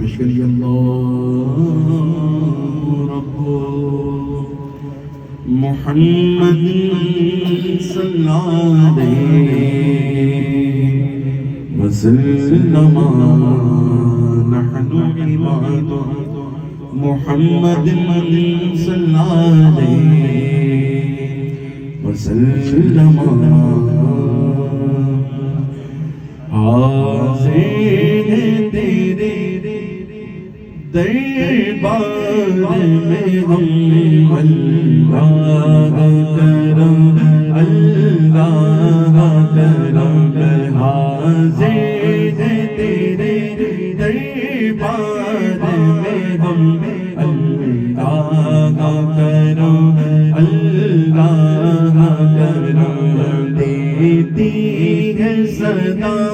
پیش کریے اللہ رب محمد صلی اللہ علیہ وسلم نحن عباد محمد صلی اللہ علیہ وسلم حاضر ہیں تیرے دربار میں ہم اللہ کرم حاضر ہیں تیرے دربار میں ہم اللہ کرم اللہ کرم دیتی ہے صدا